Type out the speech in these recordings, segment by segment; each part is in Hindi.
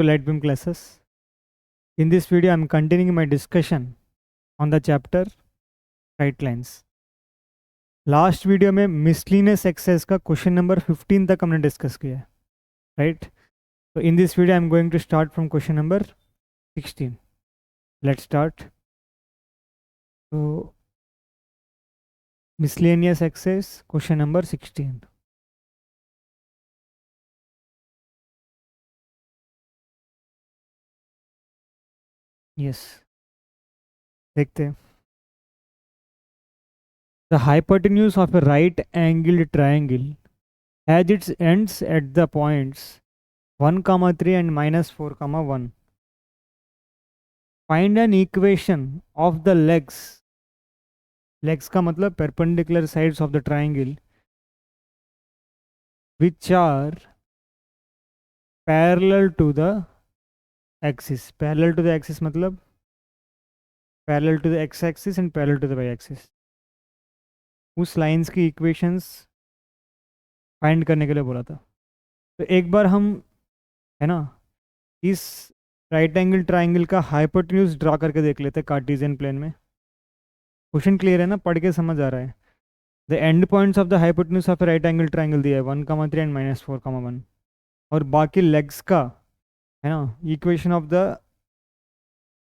To light beam classes. In this video, I am continuing my discussion on the chapter right lines. Last video में मिसलिनियस एक्सेस का क्वेश्चन नंबर 15 तक हमने डिस्कस किया है, राइट? तो in this video I am going to start from question number 16. Let's start. तो miscellaneous exercise question number 16. Yes, देखते हैं. The hypotenuse of a right angled triangle has its ends at the points 1, 3 and -4, 1. Find an equation of the legs. Legs का मतलब perpendicular sides of the triangle which are parallel to the axis. Parallel to the axis मतलब parallel to the x-axis and parallel to the y-axis. उस लाइंस की इक्वेशंस फाइंड करने के लिए बोला था. तो एक बार हम, है ना, इस राइट एंगल ट्राइंगल का हाइपोटेन्यूज ड्रा करके देख लेते हैं कार्टेशियन प्लेन में. क्वेश्चन क्लियर है ना? पढ़ के समझ आ रहा है. The end points of the hypotenuse of right angle triangle दिया है 1, 3 एंड -4, 1. और बाकी लेग्स का, है ना, equation of the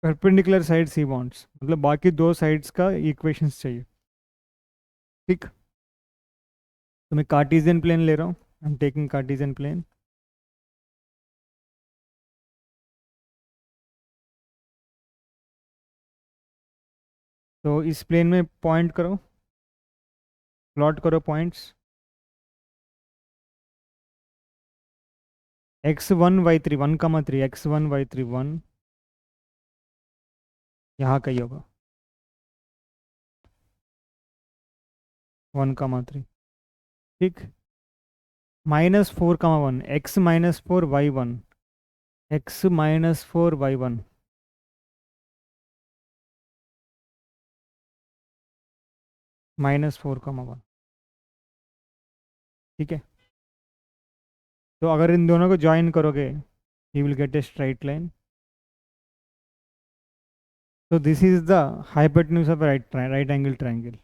perpendicular sides he wants, मतलब बाकी दो साइड्स का इक्वेशंस चाहिए. ठीक, तो मैं कार्टेशियन प्लेन ले रहा हूँ. I am taking Cartesian plane. तो इस प्लेन में पॉइंट करो, प्लॉट करो points. x1 y3 1, 3, x1 y3 1 यहाँ का ही होगा 1, 3. ठीक, -4, 1, x -4 y1, x -4 y1, -4, 1. ठीक है, तो अगर इन दोनों को ज्वाइन करोगे you will get a straight line. तो this is the hypotenuse of right angle triangle.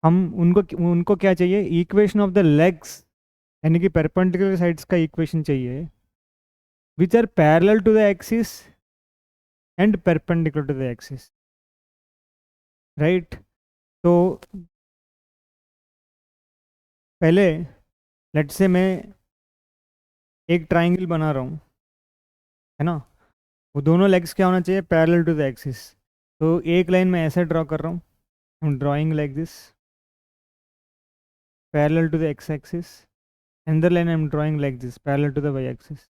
हम उनको क्या चाहिए? इक्वेशन ऑफ द लेग्स, यानी कि परपेंडिकुलर साइड्स का इक्वेशन चाहिए which are parallel to the axis and perpendicular to the axis, right? तो पहले लेट्स से मैं एक ट्राइंगल बना रहा हूँ, है ना, वो दोनों लेग्स क्या होना चाहिए? Parallel to the axis. तो एक लाइन में ऐसे ड्रॉ कर रहा हूँ, I am drawing like this, parallel to the X axis. Another line I am drawing like this, parallel to the Y axis.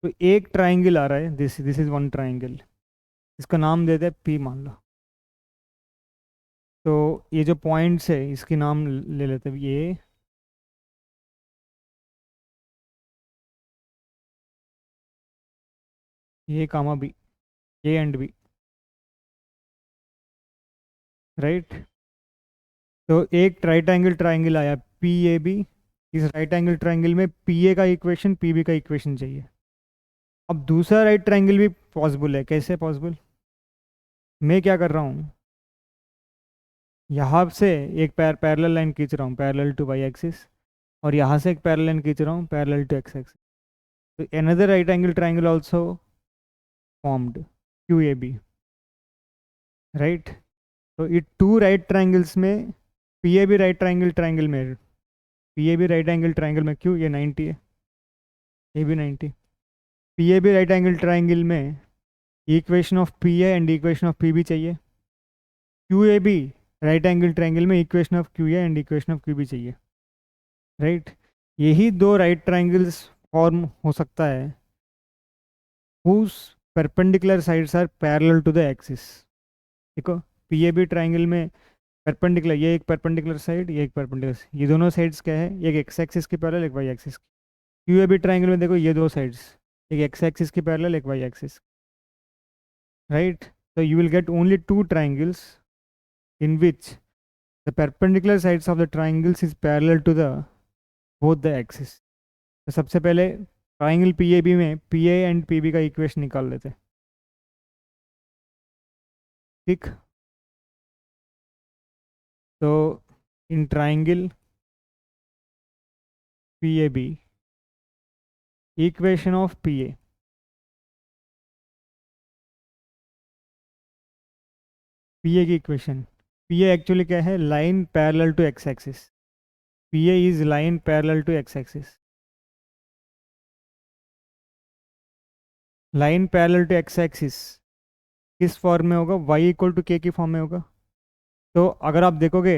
तो एक ट्राइंगल आ रहा है, this this is one triangle. इसका नाम देते हैं पी, मान लो. तो ये जो पॉइंट्स है इसके नाम ले लेते हैं. ये comma B, A and B, right? तो एक राइट एंगल ट्राइंगल आया पी ए बी. इस राइट एंगल ट्राइंगल में पी ए का इक्वेशन पी बी का इक्वेशन चाहिए. अब दूसरा राइट ट्राइंगल भी पॉसिबल है. कैसे पॉसिबल? मैं क्या कर रहा हूँ, यहाँ से एक पैरेलल लाइन खींच रहा हूँ पैरेलल टू वाई एक्सिस, और यहाँ से एक पैरेलल लाइन खींच रहा हूँ पैरेलल टू एक्स एक्सिस. तो another right angle triangle also formed, Q A B, right? तो ये टू राइट ट्राइंगल्स में P A B right triangle में, P A B right angle triangle में क्यू, ये 90 है, A B 90. P A B right angle triangle में equation of P A and equation of P B चाहिए. Q A B right angle triangle में equation of Q A and equation of Q B चाहिए, राइट? यही दो राइट ट्राइंगल्स फॉर्म हो सकता है whose perpendicular sides are parallel to the axis. देखो, पी ए बी ट्राइंगल में परपेंडिकुलर, ये एक परपेंडिकुलर साइड, ये एक परपेंडिकुलर, ये दोनों साइड्स क्या है? एक एक्स एक्सिस की पैरेलल, एक वाई एक्सिस की. क्यू ए बी ट्राइंगल में देखो, ये दो साइड्स, एक एक्स एक्सिस की पैरेलल, एक वाई एक्सिस, राइट? तो you will get only two triangles in which the perpendicular sides of the triangles is parallel to the both the axis. तो सबसे पहले ट्राइंगल पी ए बी में P A and P B का इक्वेशन निकाल लेते हैं। ठीक, तो in triangle P A B, equation of P A, P A की इक्वेशन, पी ए एक्चुअली क्या है, line parallel to x axis, P A is line parallel to x axis, line parallel to x axis किस फॉर्म में होगा, y इक्वल टू के की फॉर्म में होगा। तो अगर आप देखोगे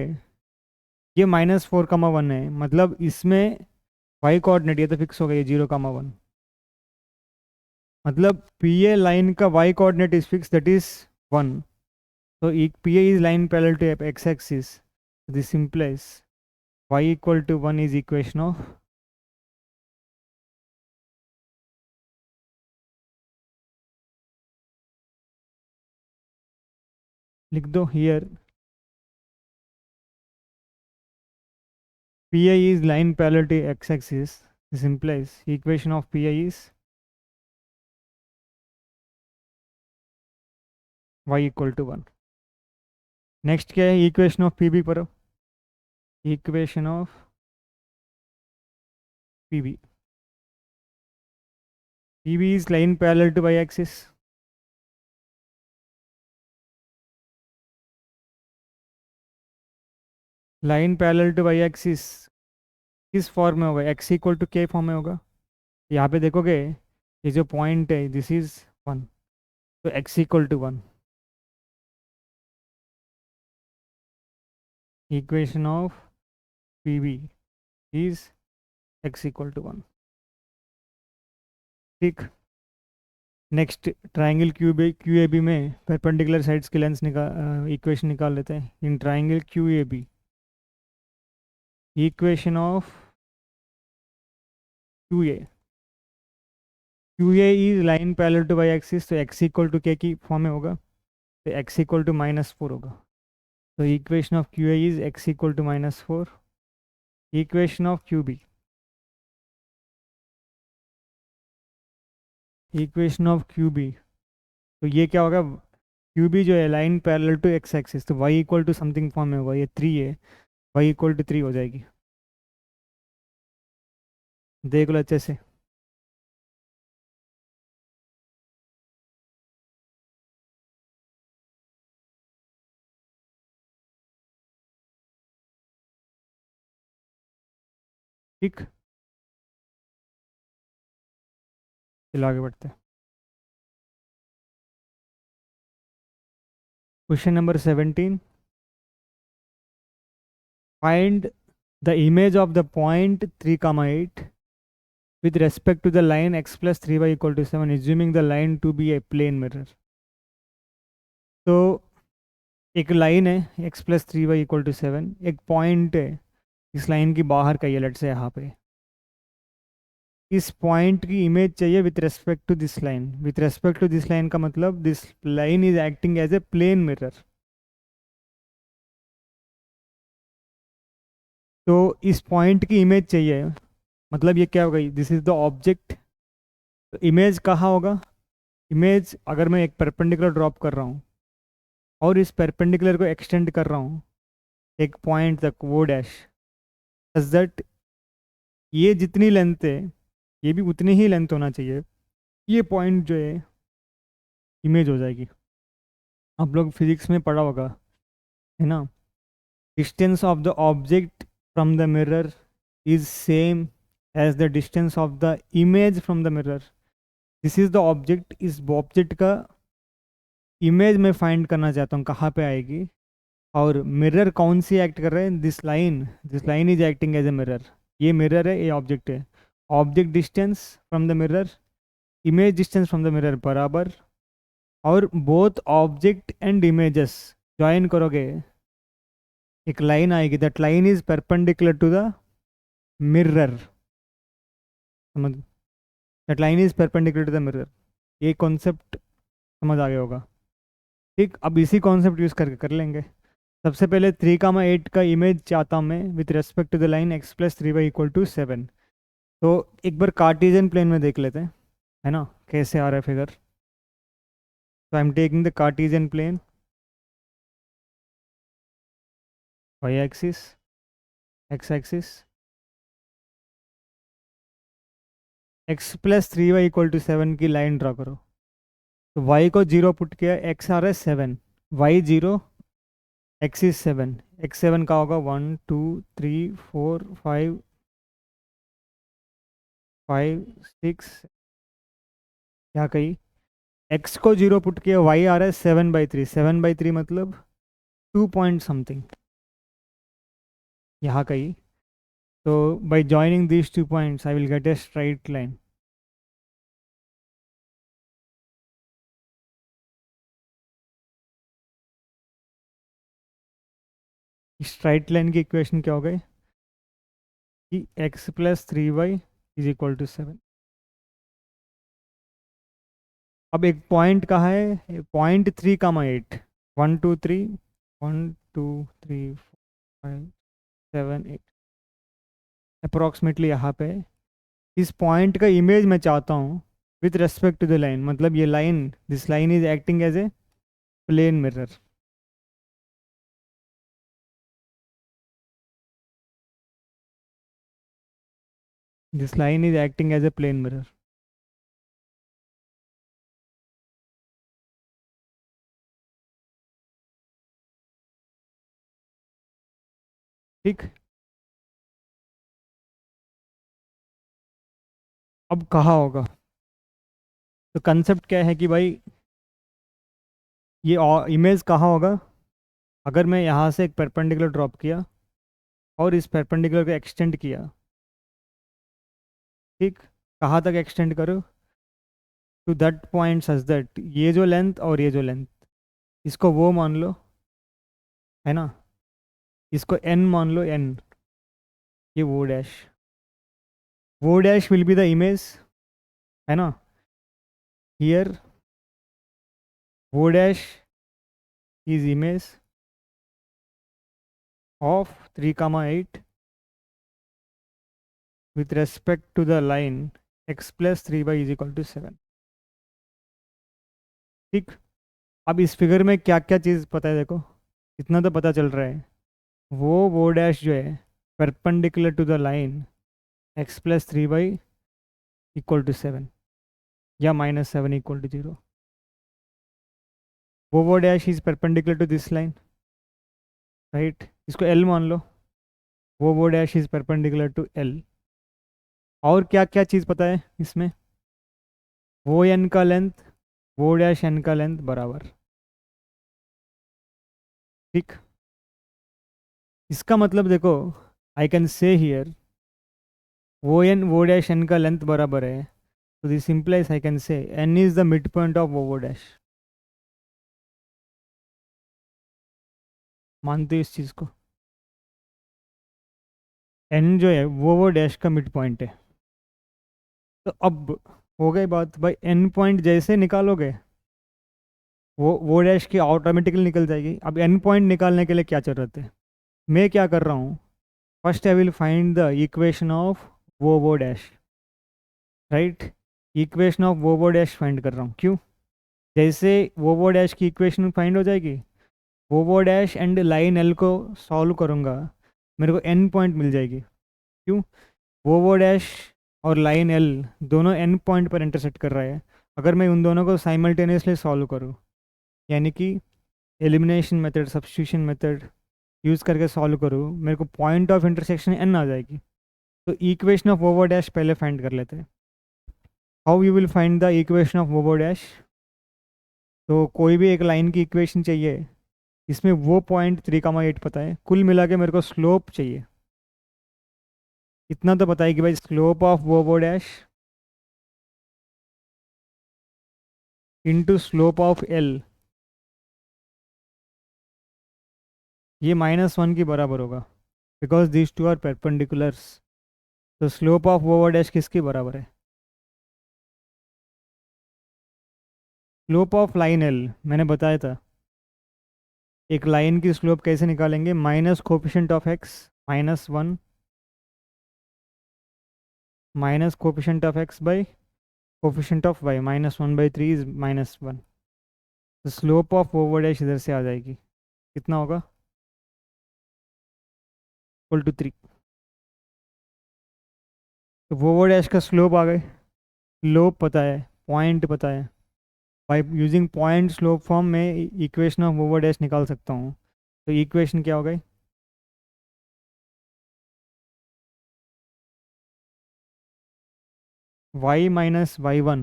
ये -4,1 है, मतलब इसमें y कोऑर्डिनेट ये तो फिक्स हो गया, ये 0,1, मतलब पी ए लाइन का y coordinate is fix, that is 1। तो P A is line parallel to x axis, this implies y equal to 1 is equation of, लिख दो here, P A is line parallel to x axis, this implies equation of P A is y equal to 1। Next क्या है, इक्वेशन ऑफ पी बी पर, equation of P B, P B is line parallel to y axis, line parallel to y axis किस फॉर्म में होगा, x equal to k form में होगा। यहाँ पे देखोगे ये जो पॉइंट है दिस इज 1, तो x equal to 1, equation of P B is x equal to 1। ठीक, next triangle Q A B में परपेंडिकुलर साइड्स की लेंथ इक्वेशन निकाल लेते हैं। In triangle Q A B, equation of Q A, Q A is line parallel to y axis, तो एक्स इक्वल टू के की फॉर्म में होगा, तो एक्स इक्वल टू -4 होगा। तो equation of Q A is x equal to -4, equation of Q B, equation of Q B, तो ये क्या होगा, क्यू बी जो है line parallel to x axis, तो Y equal to something form में होगा, ये 3 है, वाई इक्वल टू 3 हो जाएगी, देख लो अच्छे से। ठीक, चलो आगे बढ़ते हैं। Question number 17, find the image of the point 3,8 with respect to the line x plus 3y equal to 7, assuming the line to be a plane mirror। तो एक लाइन है x plus 3y equal to 7, एक पॉइंट है इस लाइन की बाहर का, ये लेट से यहाँ पे, इस पॉइंट की इमेज चाहिए with respect to this line. With respect to this line का मतलब this line is acting as a plane mirror. तो इस पॉइंट की इमेज चाहिए, मतलब ये क्या हो गई, दिस इज द ऑब्जेक्ट। तो इमेज कहाँ होगा, इमेज अगर मैं एक परपेंडिकुलर ड्रॉप कर रहा हूँ और इस परपेंडिकुलर को एक्सटेंड कर रहा हूँ एक पॉइंट तक, वो डैश, सच दैट ये जितनी लेंथ है ये भी उतनी ही लेंथ होना चाहिए, ये पॉइंट जो है इमेज हो जाएगी। आप लोग फिजिक्स में पढ़ा होगा, है ना, distance of the object from the mirror is same as the distance of the image from the mirror. This is the object, इस ऑब्जेक्ट का इमेज मैं फाइंड करना चाहता हूँ कहाँ पे आएगी, और मिरर कौन सी एक्ट कर रहे हैं, this line is acting as a mirror. ये मिरर है, ये ऑब्जेक्ट है, object distance from the mirror, image distance from the mirror बराबर, और both object and images join करोगे एक लाइन आएगी, that line is perpendicular to the mirror, समझ, that line is perpendicular to the mirror. ये कॉन्सेप्ट समझ आ गया होगा। ठीक, अब इसी कॉन्सेप्ट यूज़ करके कर लेंगे। सबसे पहले 3,8 का इमेज चाहता हूँ मैं with respect to the line x plus 3y equal to 7। तो एक बार कार्टेशियन प्लेन में देख लेते हैं, है ना, कैसे आ रहा है फिगर। तो I am taking the Cartesian plane, y axis, x axis, x plus 3y equal to 7 की लाइन ड्रा करो। तो y को 0 पुट किया, x आ रहा है 7, y 0, x इज 7, x 7 का होगा 1 2 3 4 5 5 6, क्या कही, x को 0 पुट किया, y आ रहा है 7/3, 7/3 मतलब 2 पॉइंट समथिंग, यहाँ कही। तो by joining these 2 points I will get a straight line. Straight line की इक्वेशन क्या हो गई कि x plus 3y is equal to 7। अब एक पॉइंट कहाँ है, पॉइंट 3,8, 1 2 3, 1 2 3 4 5 7 8, अप्रॉक्सीमेटली यहाँ पे। इस पॉइंट का इमेज मैं चाहता हूँ with respect to the line, मतलब ये line, this line is acting as a plane mirror. This line is acting as a plane mirror. ठीक, अब कहाँ होगा, तो कंसेप्ट क्या है कि भाई ये इमेज कहाँ होगा, अगर मैं यहाँ से एक परपेंडिकुलर ड्रॉप किया और इस परपेंडिकुलर को एक्सटेंड किया, ठीक, कहाँ तक एक्सटेंड करो, to that point such that ये जो लेंथ और ये जो लेंथ, इसको वो मान लो, है ना, इसको n मान लो, n, ये वो dash will be the image, है ना, हियर वो dash is image of 3,8 with respect to the line x plus 3y is equal to 7। ठीक, अब इस फिगर में क्या क्या चीज़ पता है, देखो इतना तो पता चल रहा है, वो डैश जो है perpendicular to the line x plus 3y equal to 7 या -7 इक्वल टू 0, वो dash is perpendicular to this line, right, इसको L मान लो, वो dash is perpendicular to L। और क्या क्या चीज़ पता है इसमें, वो n का लेंथ, वो डैश n का लेंथ बराबर। ठीक, इसका मतलब देखो, आई कैन से हियर वो डैश n का लेंथ बराबर है, तो this implies I can say n is the midpoint of वो डैश। मानते हो इस चीज़ को, n जो है वो डैश का मिड पॉइंट है। तो अब हो गई बात भाई, n पॉइंट जैसे निकालोगे वो डैश की ऑटोमेटिकली निकल जाएगी। अब n पॉइंट निकालने के लिए क्या जरूरत है, मैं क्या कर रहा हूँ, first I will find the equation of वो डैश, राइट, इक्वेशन ऑफ वो डैश फाइंड कर रहा हूँ, क्यों, जैसे वो डैश की इक्वेशन फाइंड हो जाएगी, वो डैश एंड लाइन एल को सॉल्व करूँगा, मेरे को एन पॉइंट मिल जाएगी, क्यों, वो डैश और लाइन एल दोनों एन पॉइंट पर इंटरसेक्ट कर रहा है। अगर मैं उन दोनों को साइमल्टेनियसली सॉल्व करूँ, यानी कि elimination method, substitution method use करके सॉल्व करूँ, मेरे को पॉइंट ऑफ इंटरसेक्शन एन आ जाएगी। तो इक्वेशन ऑफ वो डैश पहले फाइंड कर लेते हैं। How you will find the equation of वो डैश, तो कोई भी एक लाइन की इक्वेशन चाहिए, इसमें वो पॉइंट 3,8 पता है, कुल मिला के मेरे को स्लोप चाहिए। इतना तो पता है कि भाई स्लोप ऑफ वो dash into slope of L, ये -1 के बराबर होगा, because this two are perpendiculars. तो स्लोप ऑफ वो डैश किसके बराबर है, स्लोप ऑफ लाइन एल, मैंने बताया था एक लाइन की स्लोप कैसे निकालेंगे, minus coefficient of x -1 minus coefficient of x by coefficient of y, minus 1/3 is minus 1. तो स्लोप ऑफ ओवर डैश इधर से आ जाएगी, कितना होगा, इक्वल टू 3. तो ओवर डैश का स्लोप आ गए, स्लोप पता है, पॉइंट पता है, by using point slope form में इक्वेशन ऑफ ओवर डैश निकाल सकता हूँ. तो इक्वेशन क्या हो गई, y minus y1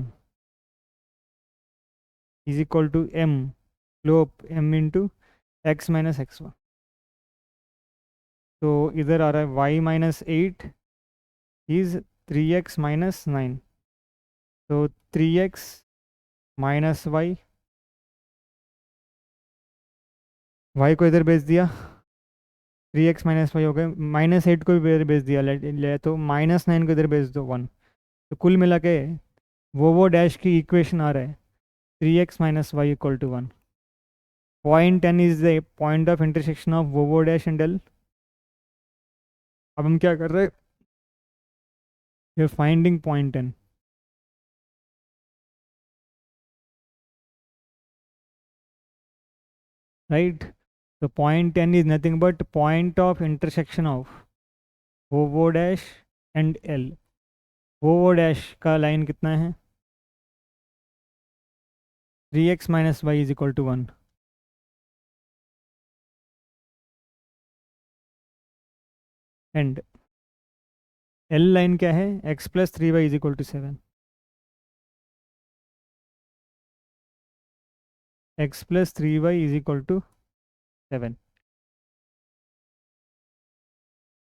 is equal to m, slope m into x minus x1. तो इधर आ रहा है y minus 8 is 3x minus 9. तो 3x minus y को इधर भेज दिया, 3x माइनस वाई हो गए, -8 को भी इधर भेज दिया, ले तो -9 को इधर भेज दो 1. तो कुल मिला के वो डैश की इक्वेशन आ रहा है 3x minus y equal to 1. Point n is the point of intersection of वो डैश एंड l. अब हम क्या कर रहे हैं, फाइंडिंग पॉइंट n, राइट. तो point n is nothing but point of intersection of वो डैश एंड l. वो डैश का लाइन कितना है, 3x minus y is equal to 1. And l line क्या है, x plus 3y is equal to 7. x plus 3y is equal to 7.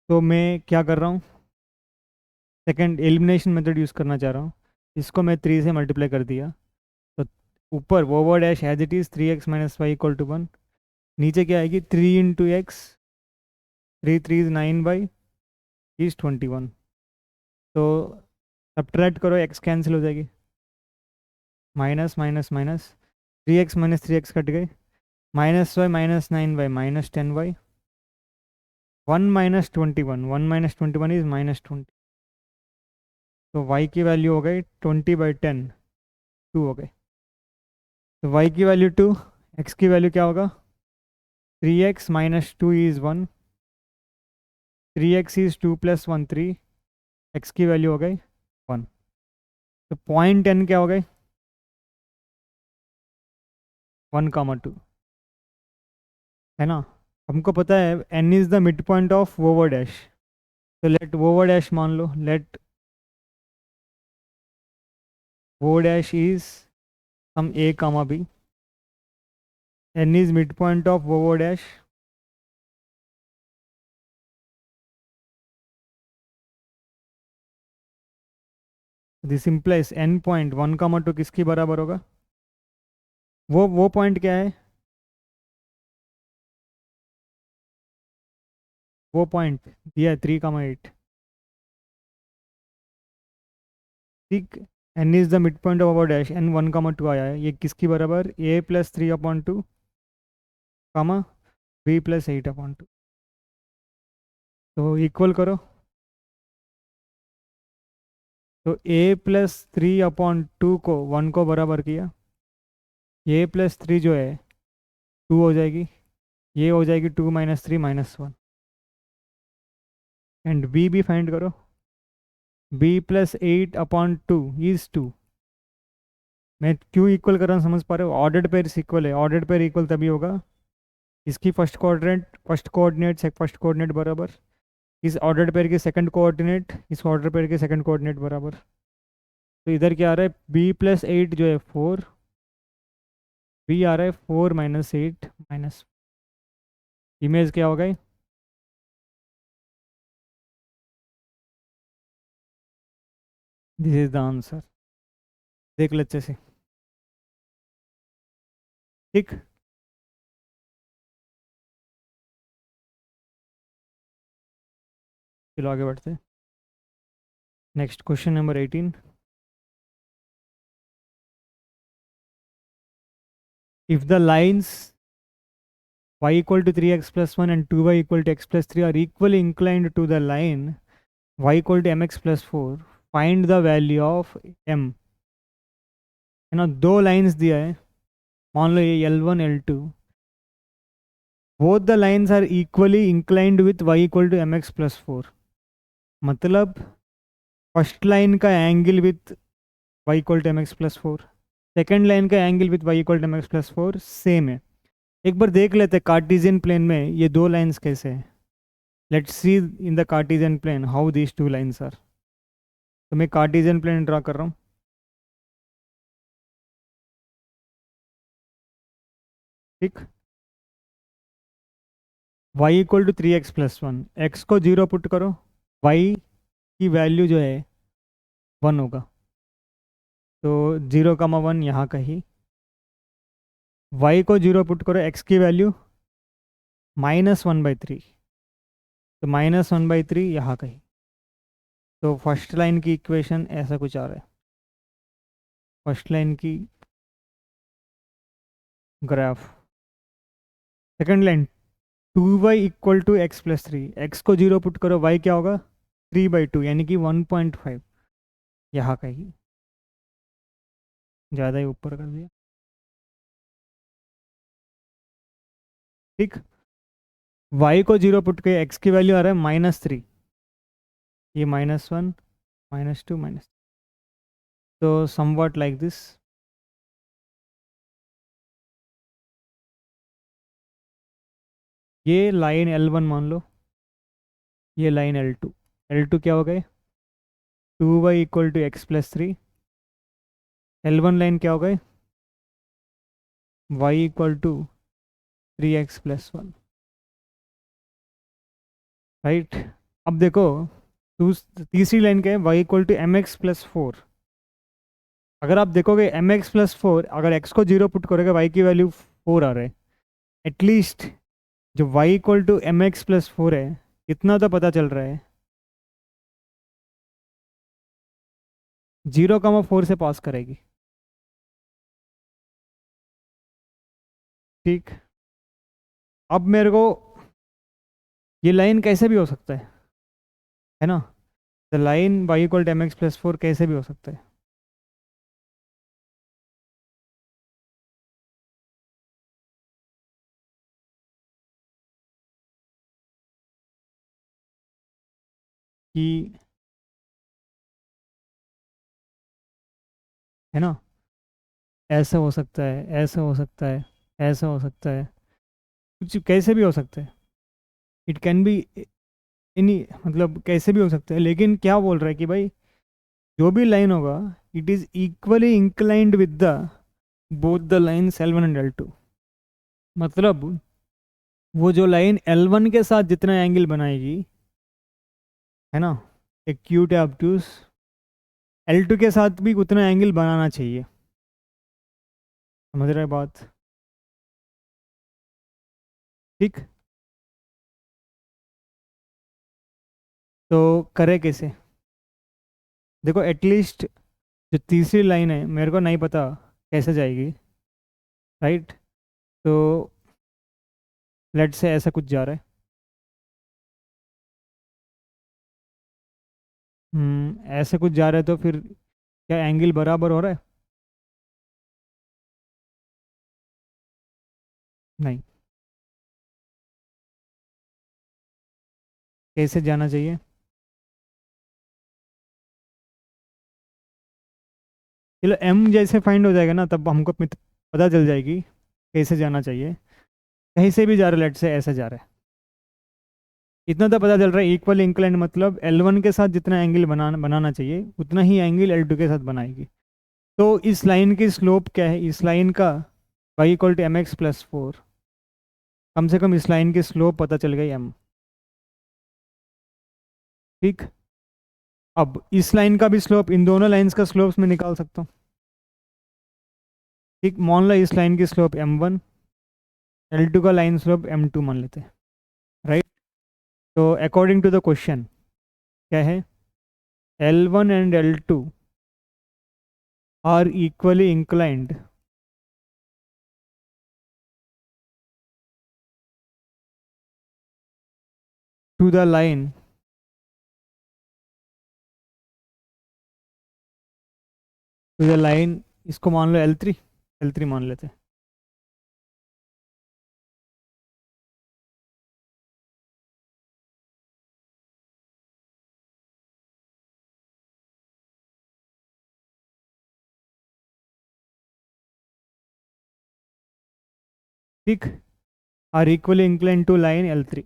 तो मैं क्या कर रहा हूँ, सेकेंड एलिमिनेशन मेथड यूज़ करना चाह रहा हूँ. इसको मैं 3 से मल्टीप्लाई कर दिया, तो ऊपर वो dash as it is 3x minus y equal to 1. नीचे क्या आएगी, 3 into x, 3 is 9y is 21. तो सब्ट्रैक्ट करो, x कैंसिल हो जाएगी, minus minus minus, 3x minus 3x cut गए, -y minus 9y minus 10y, 1 minus 21, 1 minus 21 is minus 20. तो y की वैल्यू हो गई 20/10, 2 हो गए. तो y की वैल्यू 2, x की वैल्यू क्या होगा, 3x minus 2 is 1, 3x is 2 plus 1 3, x की वैल्यू हो गई 1. तो पॉइंट n क्या हो गई, 1,2, है ना. हमको पता है n is the midpoint of over dash. तो लेट ओवर डैश मान लो, let over dash is some a comma b, n is midpoint of over dash, this implies n point 1,2 किसकी बराबर होगा, वो पॉइंट क्या है, वो पॉइंट दिया है 3,8. ठीक, n is the midpoint of over dash, n 1,2 आया है, ये किसकी बराबर, a plus 3/2 comma b plus 8/2. तो इक्वल करो, तो a plus 3/2 को 1 को बराबर किया, a plus 3 जो है 2 हो जाएगी, ये हो जाएगी 2 minus 3 minus 1. एंड b भी फाइंड करो, b plus 8/2 is 2. मैं क्यों इक्वल कर रहा हूँ समझ पा रहे हो, ऑर्डर्ड पेयर इक्वल है, ऑर्डर्ड पेयर इक्वल तभी होगा, इसकी फर्स्ट कोऑर्डिनेट फर्स्ट कोऑर्डिनेट बराबर, इस ऑर्डर्ड पेयर के सेकंड कोऑर्डिनेट इस ऑर्डर पेयर के सेकंड कोऑर्डिनेट बराबर. तो इधर क्या आ रहा है, b plus 8 जो है 4, b आ रहा है 4 minus 8 minus, इमेज क्या हो गई, दिस इज द आंसर. देख ले अच्छे से, ठीक. चलो आगे बढ़ते हैं. Next question number 18. If the lines y equal to 3x plus 1 and 2y equal to x plus 3 are equally inclined to the line y equal to mx plus 4, find the value of m, है ना। दो लाइंस दिया है, मान लो ये L1 L2, both the lines are equally inclined with y equal to mx+4। मतलब फर्स्ट लाइन का angle with y equal to mx+4, second line का angle with y equal to mx+4 same है। एक बार देख लेते हैं कार्टेशियन प्लेन में ये दो लाइंस कैसे हैं। Let's see in the Cartesian plane how these two lines are. तो मैं कार्टेशियन प्लेन ड्रा कर रहा हूँ, ठीक। y equal to 3x+1, x को 0 पुट करो, y की वैल्यू जो है 1 होगा, तो 0, 1 यहाँ कहीं। y को 0 पुट करो, x की वैल्यू -1/3, तो -1/3 यहाँ कहीं। तो फर्स्ट लाइन की इक्वेशन ऐसा कुछ आ रहा है, फर्स्ट लाइन की graph. Second line 2y equal to x+3, x को 0 पुट करो, y क्या होगा 3/2 यानी कि 1.5 यहाँ कहीं। ज़्यादा ही ऊपर कर दिया, ठीक। y को 0 पुट के x की वैल्यू आ रहा है -3, ये -1 -2 तो समवट लाइक दिस। ये लाइन L1 मान लो, ये लाइन L2, L2 क्या हो गए 2y equal to x+3, L1 line क्या हो गए y equal to 3x+1, right. अब देखो तीसरी लाइन क्या है y इक्वल टू mx+4। अगर आप देखोगे mx+4, अगर x को 0 पुट करोगे y की वैल्यू 4 आ रहा है। एटलीस्ट जो y इक्वल टू mx+4 है, इतना तो पता चल रहा है 0, 4 से पास करेगी, ठीक। अब मेरे को ये लाइन कैसे भी हो सकता है ना। The line y equal to mx+4 कैसे भी हो सकता है। कि है ना, ऐसा हो सकता है, ऐसा हो सकता है, ऐसा हो सकता है, कुछ कैसे भी हो सकता है। इट कैन बी एनी, मतलब कैसे भी हो सकता है। लेकिन क्या बोल रहा है कि भाई जो भी लाइन होगा it is equally inclined with the both the lines L1 and L2। मतलब वो जो लाइन L1 के साथ जितना एंगल बनाएगी, है ना, एक्यूट ऑब्ट्यूज, L2 के साथ भी उतना एंगल बनाना चाहिए। समझ रहे बात, ठीक। तो करे कैसे, देखो एटलीस्ट जो तीसरी लाइन है मेरे को नहीं पता कैसे जाएगी, राइट। तो लेट से ऐसा कुछ जा रहा है, ऐसे कुछ जा रहा है, तो फिर क्या एंगल बराबर हो रहा है, नहीं। कैसे जाना चाहिए, चलो एम जैसे फाइंड हो जाएगा ना तब हमको पता चल जाएगी कैसे जाना चाहिए। कहीं से भी जा रहा है, लेट से ऐसे जा रहा है, इतना तो पता चल रहा है इक्वल इंक्लाइन, मतलब L1 के साथ जितना एंगल बनाना चाहिए उतना ही एंगल L2 के साथ बनाएगी। तो इस लाइन की स्लोप क्या है, इस लाइन का y इक्वल टू mx+4, कम से कम इस लाइन की स्लोप पता चल गई m, ठीक। अब इस लाइन का भी स्लोप, इन दोनों लाइंस का स्लोप्स में निकाल सकता हूँ, ठीक। मान लो इस लाइन की स्लोप m1, L2 का लाइन स्लोप m2 मान लेते हैं, राइट। तो अकॉर्डिंग टू द क्वेश्चन क्या है, L1 and L2 are equally inclined to the line तो ये लाइन, इसको मान लो L3, L3 मान लेते हैं। ठीक, are equally incline to line L3,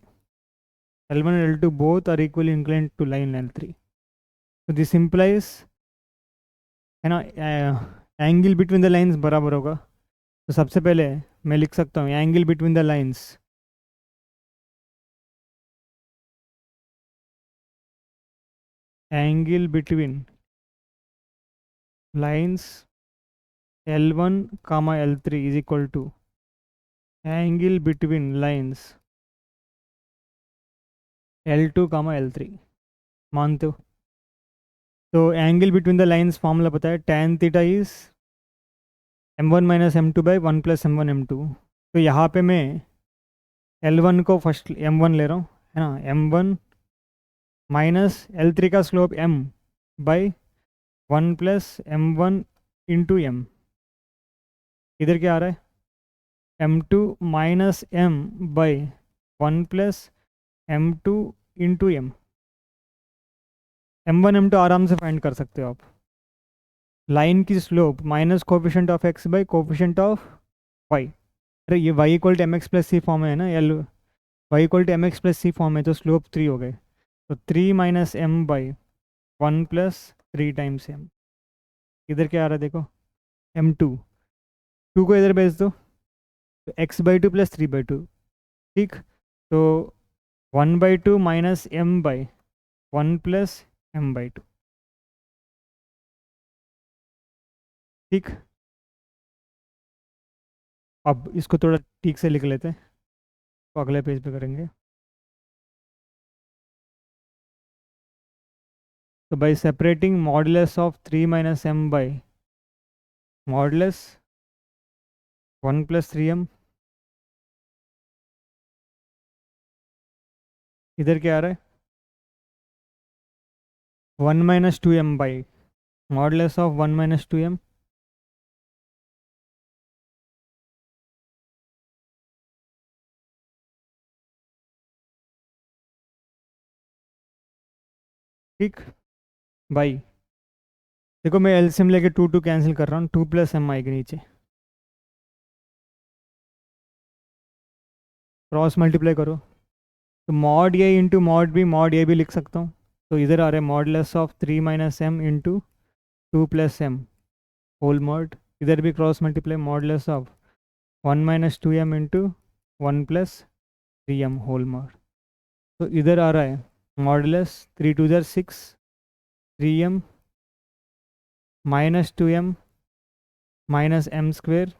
L1 and L2 both are equally inclined to line L3. So this implies, है ना, एंगल बिटवीन द लाइंस बराबर होगा। तो सबसे पहले मैं लिख सकता हूँ angle between the lines, angle between lines L1 comma L3 is equal to angle between lines L2 comma L3। मानते हो? तो angle between the lines formula पता है, tan theta is m1 minus m2 by 1 plus m1 m2। तो यहाँ पे मैं L1 को फर्स्ट m1 ले रहा हूँ, है ना, m1 माइनस L3 का slope m by 1 plus m1 into m। इधर क्या आ रहा है, m2 minus m by 1 plus m2 into m। m1 m2 आराम से फाइंड कर सकते हो आप। लाइन की slope minus coefficient of x by coefficient of y। अरे ये y equal to m x plus c form है ना, L y equal to m x plus c form है, तो स्लोप 3 हो गए। तो 3 minus m by 1 plus 3 times m। इधर क्या आ रहा है देखो, m2, 2 को इधर भेज दो, तो x/2 प्लस 3/2। ठीक, तो 1/2 minus m by 1 plus m/2। ठीक, अब इसको थोड़ा ठीक से लिख लेते हैं, तो अगले पेज पे करेंगे। तो by separating modulus of 3 minus m by modulus 1 plus 3m, इधर क्या आ रहा है, 1 minus 2m by modulus of 1 minus 2m। ठीक, बाई, देखो मैं एलसीएम लेके 2 कैंसिल कर रहा हूँ, 2 प्लस m आएगी नीचे, क्रॉस मल्टीप्लाई करो, तो mod a into mod a भी लिख सकता हूँ। तो इधर आ रहा है modulus of 3 minus m into 2 plus m whole mod. इधर भी cross multiply, modulus of 1 minus 2m into 1 plus 3m whole mod. तो इधर आ रहा है modulus 3 2 6, 3m minus 2m minus m square.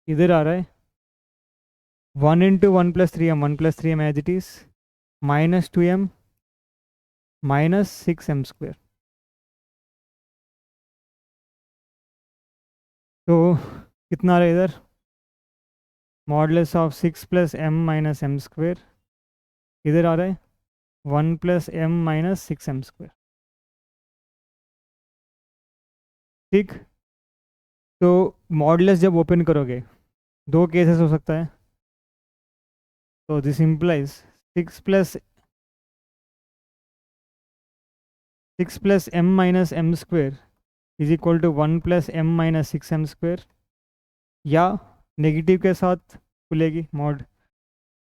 इधर आ रहा है 1 into 1 plus 3m, 1 plus 3m as it is, minus 2m minus 6m square. तो कितना आ रहा है इधर, modulus of 6 plus m minus m square. इधर आ रहा है 1 plus m minus 6m square. ठीक, तो मॉडुलस जब ओपन करोगे, दो केसेस हो सकता है। तो this implies 6 plus m minus m square is equal to 1 plus m minus 6m square, या नेगेटिव के साथ खुलेगी mod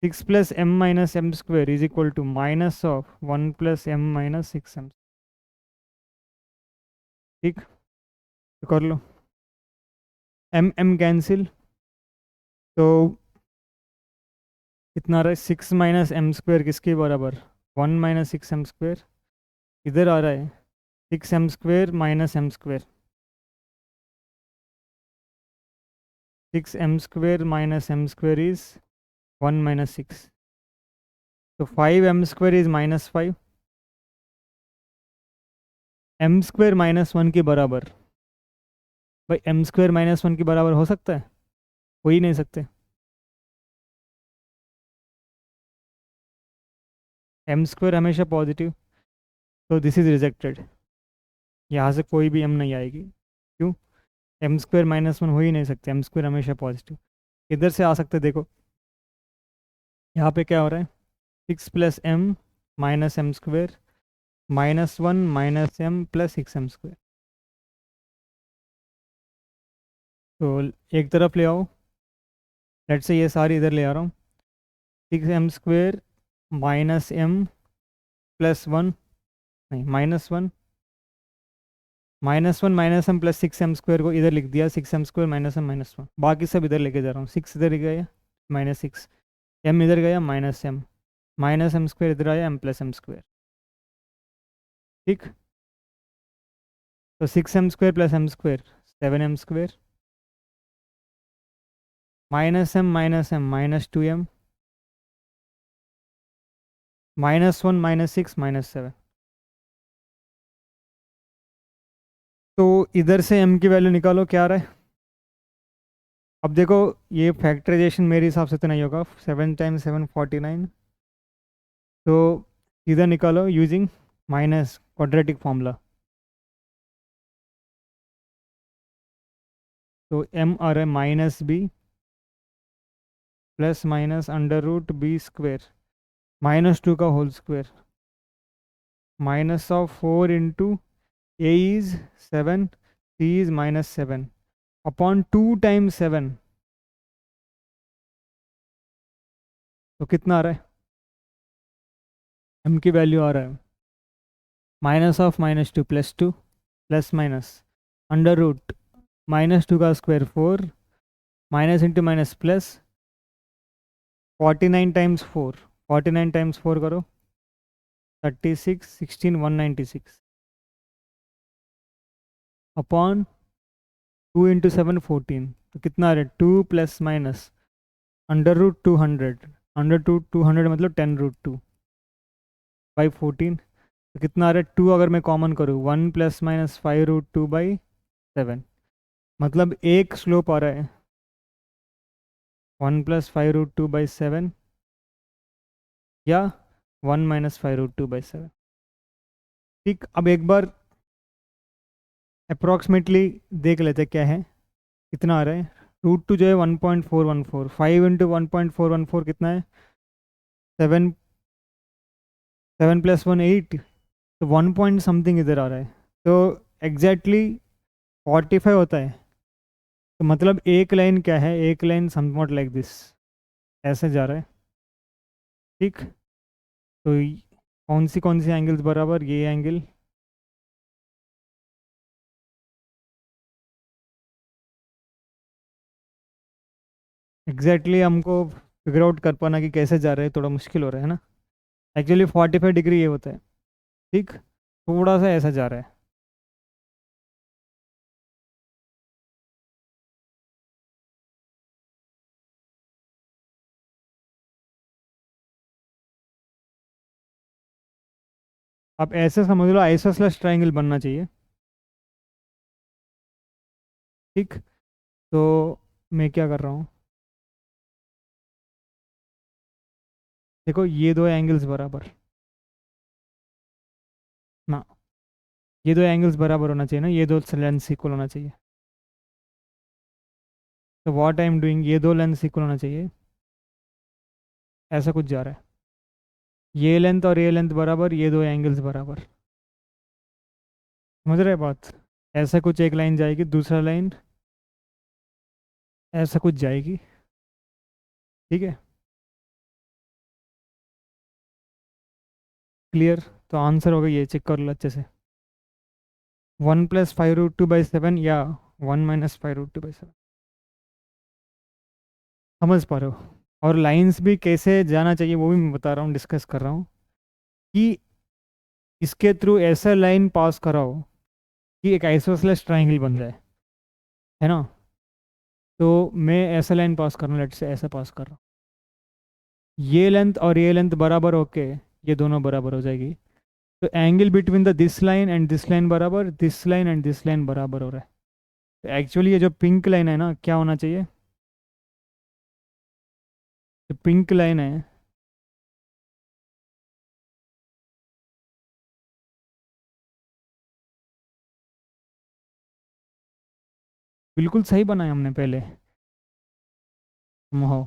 6 plus m minus m square is equal to minus of 1 plus m minus 6m। ठीक, तो कर लो, m कैंसिल, तो कितना आ रहा है, 6 माइनस m स्क्वेयर किसके बराबर, 1 माइनस 6m स्क्वेयर। इधर आ रहा है 6m square minus m square, 6m square minus m square is 1 minus 6। तो 5m square is minus 5, m square minus 1 के बराबर। भाई m स्क्वेयर माइनस 1 के बराबर हो सकता है, हो ही नहीं सकते। m स्क्वेयर हमेशा पॉजिटिव, तो दिस इज रिजेक्टेड। यहाँ से कोई भी m नहीं आएगी। क्यों? m स्क्वायर -1 हो ही नहीं सकते, m स्क्वायर हमेशा पॉजिटिव। इधर से आ सकते, देखो यहाँ पे क्या हो रहा है, 6 + m -m square -1 -m + 6m square. तो एक तरफ ले आओ, लेट से ये सारी इधर ले आ रहा हूँ, 6m स्क्वायर -m + 1, नहीं -1 -1 -m + 6m स्क्वायर को इधर लिख दिया, 6m स्क्वायर -m -1, बाकी सब इधर लेके जा रहा हूँ, 6 इधर गया -6, m इधर गया -m, -m स्क्वायर इधर आया m + m स्क्वायर। ठीक, तो 6m square + m square 7m square, -m -m -2m, -1 -6 -7। तो इधर से m की वैल्यू निकालो, क्या आ रहा है? अब देखो, ये फैक्टराइजेशन मेरे हिसाब से तो नहीं होगा, 7 × 7 49, तो इधर निकालो यूजिंग माइनस क्वाड्रेटिक फॉर्मूला। तो m आ रहा है -b ±√b² -2 का होल square, -4 × a is 7, c is -7 upon 2 × 7। तो कितना आ रहा है? m की वैल्यू आ रहा है -(-2) +2 प्लस अंडर रूट -2 का square 4 minus into minus plus 49 × 4, 49 × 4 करो 36 16 196 अपॉन 2 × 7 14। तो कितना आ रहा है? 2 ± अंडर रूट 200 मतलब 10√2 बाई 14। तो कितना आ रहा है? 2 अगर मैं कॉमन करूँ 1 ± 5√2/7, मतलब एक स्लोप आ रहा है 1 + 5√2/7 या 1 - 5√2/7। ठीक, अब एक बार अप्रॉक्सीमेटली देख लेते क्या है, कितना आ रहा है। √2 जो है 1.414, 5 × 1.414 कितना है? 7, 7 + 1 8, तो 1 पॉइंट समथिंग इधर आ रहा है। तो एग्जैक्टली 45 होता है। तो मतलब एक लाइन क्या है, एक लाइन समवॉट लाइक दिस, ऐसे जा रहा है। ठीक, तो कौन सी एंगल्स बराबर? ये एंगल एग्जैक्टली हमको फिगर आउट कर पाना कि कैसे जा रहे हैं थोड़ा मुश्किल हो रहा है ना। एक्चुअली 45 डिग्री ये होता है। ठीक, थोड़ा सा ऐसा जा रहा है। आप ऐसे समझ लो आइसोसेलेस ट्रायंगल बनना चाहिए। ठीक, तो मैं क्या कर रहा हूँ, देखो ये दो एंगल्स बराबर ना, ये दो एंगल्स बराबर होना चाहिए ना, ये दो लेंस इक्वल होना चाहिए। तो व्हाट आई एम डूइंग, ये दो लेंस इक्वल होना चाहिए, ऐसा कुछ जा रहा है। ये लेंथ और ये लेंथ बराबर, ये दो एंगल्स बराबर। समझ रहे बात? ऐसा कुछ एक लाइन जाएगी, दूसरा लाइन ऐसा कुछ जाएगी। ठीक है, क्लियर? तो आंसर होगा ये, चेक कर लो अच्छे से, 1 + 5√2/7 या 1 - 5√2/7। समझ पा रहे हो? और लाइंस भी कैसे जाना चाहिए वो भी मैं बता रहा हूँ, डिस्कस कर रहा हूँ कि इसके थ्रू ऐसा लाइन पास कराओ कि एक आइसोसेलेस ट्रायंगल बन जाए, है ना। तो मैं ऐसा लाइन पास कर रहा हूँ, लेट से ऐसा पास कर रहा हूँ, ये लेंथ और ये लेंथ बराबर होके ये दोनों बराबर हो जाएगी। तो angle between the this line and this line बराबर, this line and this line बराबर हो रहा है। तो एक्चुअली ये जो पिंक लाइन है ना, क्या होना चाहिए, जो पिंक लाइन है बिल्कुल सही बनाया हमने पहले। समहाउ,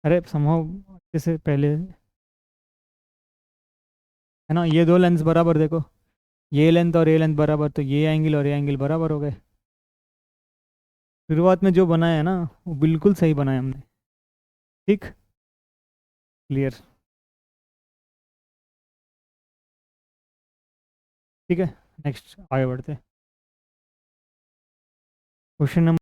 अरे समहाउ अच्छे से पहले, है ना, ये दो लेंस बराबर देखो, ये लेंथ और ये लेंथ बराबर, तो ये एंगल और ये एंगल बराबर हो गए। शुरुआत में जो बनाया है ना, वो बिल्कुल सही बनाया हमने। ठीक, क्लियर। ठीक है, नेक्स्ट आगे बढ़ते हैं। क्वेश्चन